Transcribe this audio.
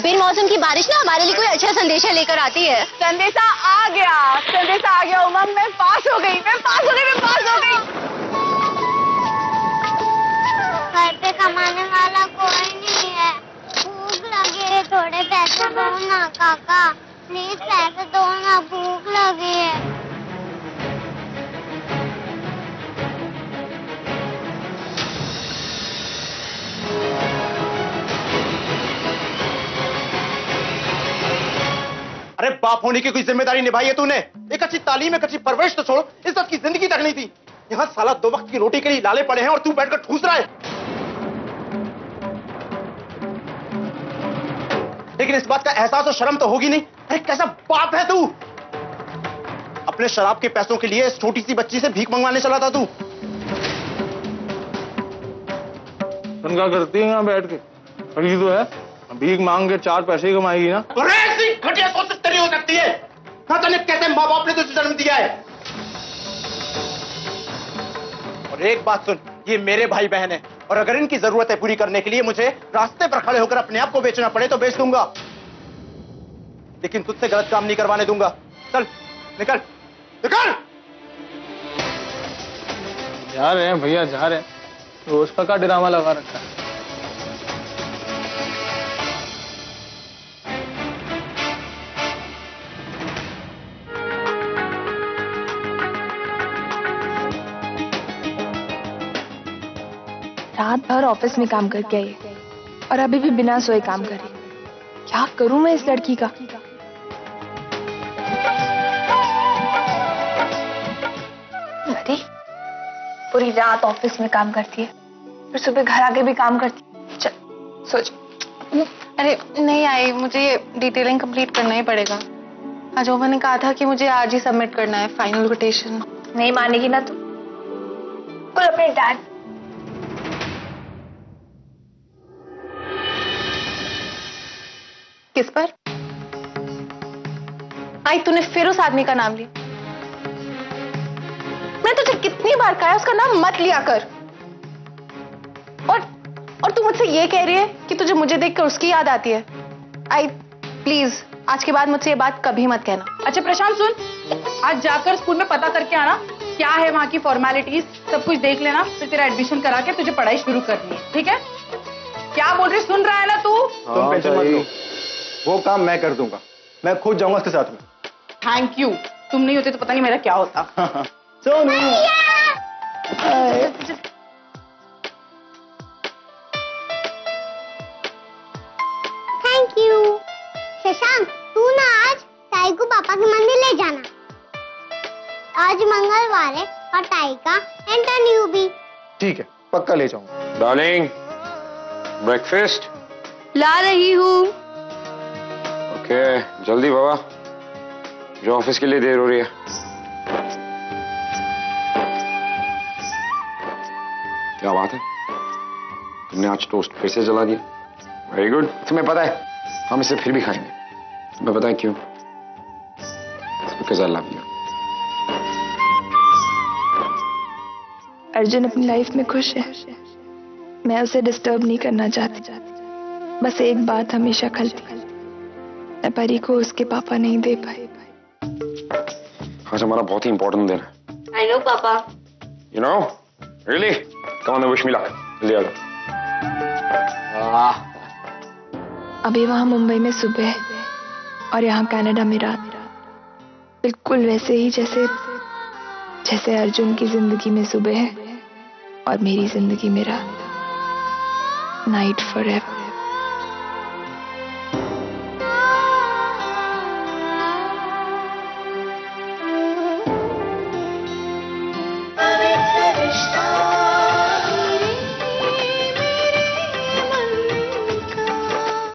बिन मौसम की बारिश ना हमारे लिए कोई अच्छा संदेशा लेकर आती है। संदेशा आ गया उमंग, मैं पास हो गई। घर पे कमाने वाला कोई नहीं है, भूख लगी है, थोड़े पैसे दो ना काका, प्लीज पैसे दो ना, भूख लगी है। अरे बाप होने की कोई जिम्मेदारी निभाई है तूने? एक अच्छी तालीम, एक अच्छी परवरिश तो छोड़, इज्जत की जिंदगी तक नहीं थी। यहाँ साला 2 वक्त की रोटी के लिए लाले पड़े हैं और तू बैठकर ठूस रहा है। लेकिन इस बात का एहसास और शर्म तो होगी नहीं। अरे कैसा बाप है तू? अपने शराब के पैसों के लिए इस छोटी सी बच्ची से भीख मंगवाने चला था तू। क्या करती है यहाँ बैठ के? खड़ी तो है, भीख मांग के 4 पैसे ही कमाएगी ना। अरे ऐसी घटिया सोच नहीं हो सकती है। हाँ तने कैसे माँ बाप ने तुझे जन्म दिया है? और एक बात सुन, ये मेरे भाई बहन है और अगर इनकी जरूरतें पूरी करने के लिए मुझे रास्ते पर खड़े होकर अपने आप को बेचना पड़े तो बेच दूंगा, लेकिन तुझसे गलत काम नहीं करवाने दूंगा। चल निकल निकल। जा रहे हैं भैया, जा रहे हैं। रोज का ड्रामा लगा रखा है। रात भर ऑफिस में काम करके आई और अभी भी बिना सोए काम कर रही। क्या करूं मैं इस लड़की का? अरे पूरी रात ऑफिस में काम करती है, फिर सुबह घर आके भी काम करती है। चल सोच। अरे नहीं आई, मुझे ये डिटेलिंग कंप्लीट करना ही पड़ेगा। अजोबा ने कहा था कि मुझे आज ही सबमिट करना है फाइनल कोटेशन। नहीं मानेगी ना तू? बोल अपने डैड। किस पर? आई तूने फिर उस आदमी का नाम लिया। मैं तुझे कितनी बार कहा है उसका नाम मत लिया कर। और तू मुझसे ये कह रही है कि तुझे मुझे देखकर उसकी याद आती है। आई प्लीज आज के बाद मुझसे ये बात कभी मत कहना। अच्छा प्रशांत सुन, आज जाकर स्कूल में पता करके आना क्या है वहाँ की फॉर्मेलिटीज, सब कुछ देख लेना, फिर तेरा एडमिशन करा के तुझे पढ़ाई शुरू करनी है, ठीक है? क्या बोल रही, सुन रहा है ना तू? तुम टेंशन मत लो, वो काम मैं कर दूंगा। मैं खुद जाऊंगा उसके साथ में। थैंक यू, तुम नहीं होते तो पता नहीं मेरा क्या होता। Thank you. शशांक तू ना आज ताई को पापा के मंदिर ले जाना। आज मंगलवार है और ताई का इंटरव्यू भी। ठीक है, पक्का ले जाऊंगा। डार्लिंग, ब्रेकफास्ट ला रही हूँ। ओके, जल्दी बाबा, जो ऑफिस के लिए देर हो रही है। क्या बात है, तुमने आज टोस्ट फिर से जला दिया। Very good. तुम्हें पता है हम इसे फिर भी खाएंगे। तुम्हें पता है क्यों? Because I love you. Arjun अपनी लाइफ में खुश है, मैं उसे डिस्टर्ब नहीं करना चाहती। बस एक बात हमेशा खलती, मैं परी को उसके पापा नहीं दे पाए। आज हमारा बहुत ही इंपॉर्टेंट दिन है। आई नो पापा। You know really, come on, wish me luck. जल्दी आ जाओ। अभी वहां मुंबई में सुबह है और यहाँ कनाडा में रात। बिल्कुल वैसे ही जैसे अर्जुन की जिंदगी में सुबह है और मेरी जिंदगी में रात। Night forever.